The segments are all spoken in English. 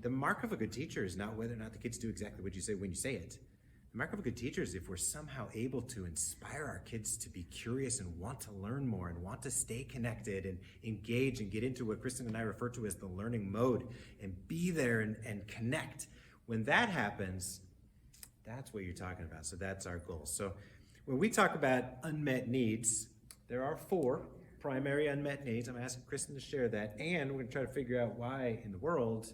the mark of a good teacher is not whether or not the kids do exactly what you say when you say it. The mark of a good teacher is if we're somehow able to inspire our kids to be curious and want to learn more and want to stay connected and engage and get into what Kristin and I refer to as the learning mode and be there and connect. When that happens, that's what you're talking about. So that's our goal. So when we talk about unmet needs, there are 4 primary unmet needs. I'm asking Kristin to share that, and we're going to try to figure out why in the world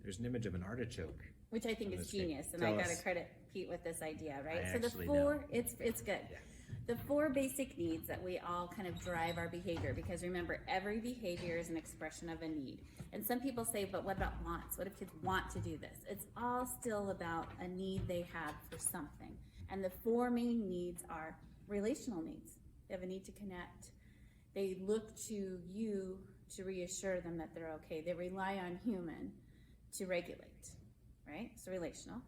there's an image of an artichoke. Which I think is genius, and I got to credit Pete with this idea, right? I so the 4, know. it's good. Yeah. The 4 basic needs that we all kind of drive our behavior, because remember, every behavior is an expression of a need. And some people say, but what about wants? What if kids want to do this? It's all still about a need they have for something. And the 4 main needs are relational needs. They have a need to connect. They look to you to reassure them that they're okay. They rely on human to regulate, right? So relational.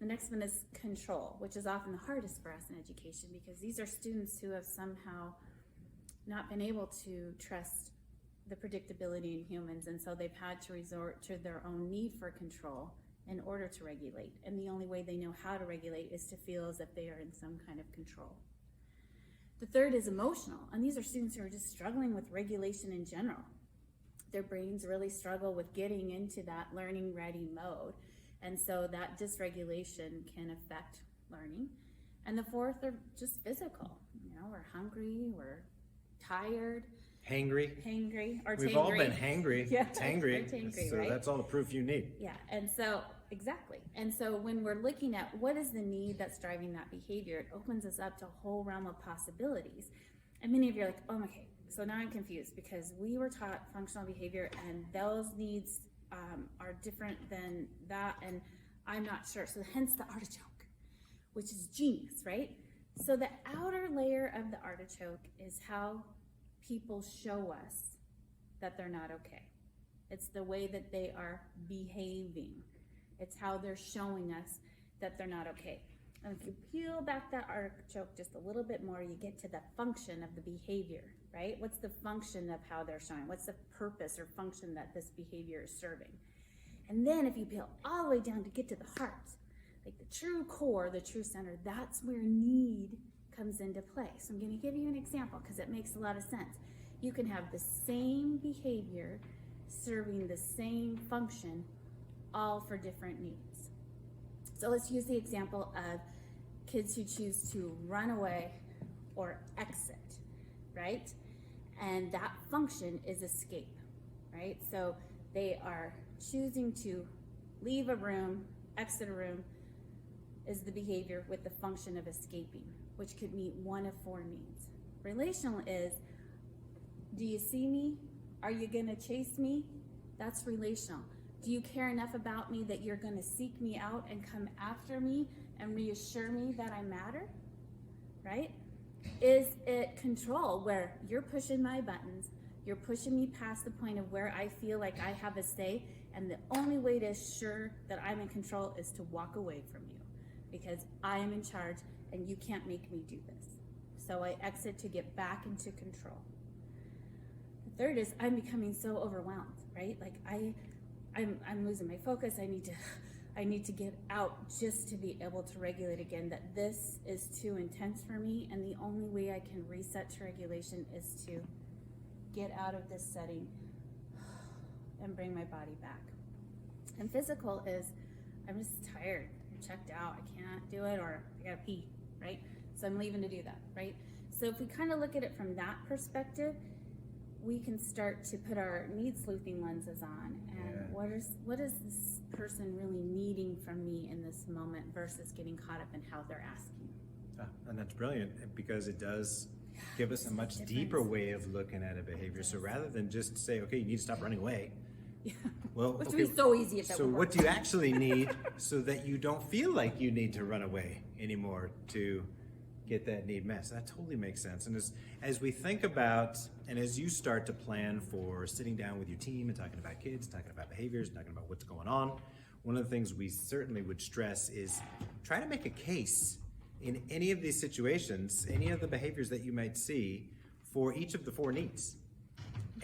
The next one is control, which is often the hardest for us in education, because these are students who have somehow not been able to trust the predictability in humans, and so they've had to resort to their own need for control in order to regulate. And the only way they know how to regulate is to feel as if they are in some kind of control. The third is emotional, and these are students who are just struggling with regulation in general. Their brains really struggle with getting into that learning ready mode. And so that dysregulation can affect learning. And the 4th are just physical. You know, we're hungry, we're tired. Hangry. Or We've tangry. all been hangry. Yeah, Tangry. tangry, So right? that's all the proof you need. Yeah, and so, exactly. And so when we're looking at what is the need that's driving that behavior, it opens us up to a whole realm of possibilities. And many of you are like, oh, okay, so now I'm confused, because we were taught functional behavior and those needs are different than that, and I'm not sure. So hence the artichoke, which is genius, right? So the outer layer of the artichoke is how people show us that they're not okay. It's the way that they are behaving. It's how they're showing us that they're not okay. And if you peel back that artichoke just a little bit more, you get to the function of the behavior, right? What's the function of how they're showing? What's the purpose or function that this behavior is serving? And then if you peel all the way down to get to the heart, like the true core, the true center, that's where need comes into play. So I'm going to give you an example because it makes a lot of sense. You can have the same behavior serving the same function, all for different needs. So let's use the example of kids who choose to run away or exit, right? And that function is escape, right? So they are choosing to leave a room, exit a room, is the behavior with the function of escaping, which could meet one of 4 needs. Relational is, do you see me? Are you gonna chase me? That's relational. Do you care enough about me that you're gonna seek me out and come after me and reassure me that I matter, right? Is it control, where you're pushing my buttons, you're pushing me past the point of where I feel like I have a say, and the only way to assure that I'm in control is to walk away from you because I am in charge and you can't make me do this. So I exit to get back into control. The third is I'm becoming so overwhelmed, right? Like I'm losing my focus. I need to get out just to be able to regulate again, that this is too intense for me, and the only way I can reset to regulation is to get out of this setting and bring my body back. And physical is, I'm just tired, I'm checked out, I can't do it, or I gotta pee, right? So I'm leaving to do that, right? So if we kind of look at it from that perspective, we can start to put our need sleuthing lenses on and what is this person really needing from me in this moment versus getting caught up in how they're asking. And that's brilliant because it does give us a much deeper way of looking at a behavior. So rather than just say, okay, you need to stop running away. Yeah. Well, which okay, would be so easy if that so would work. what do you actually need so that you don't feel like you need to run away anymore to get that need met? That totally makes sense. And as we think about, and as you start to plan for sitting down with your team and talking about kids, talking about behaviors, talking about what's going on, one of the things we certainly would stress is try to make a case in any of these situations, any of the behaviors that you might see for each of the 4 needs.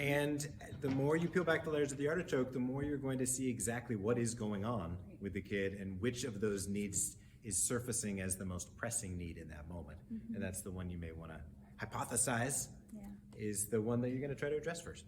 And the more you peel back the layers of the artichoke, the more you're going to see exactly what is going on with the kid and which of those needs is surfacing as the most pressing need in that moment. And that's the one you may want to hypothesize Yeah. is the one that you're going to try to address first.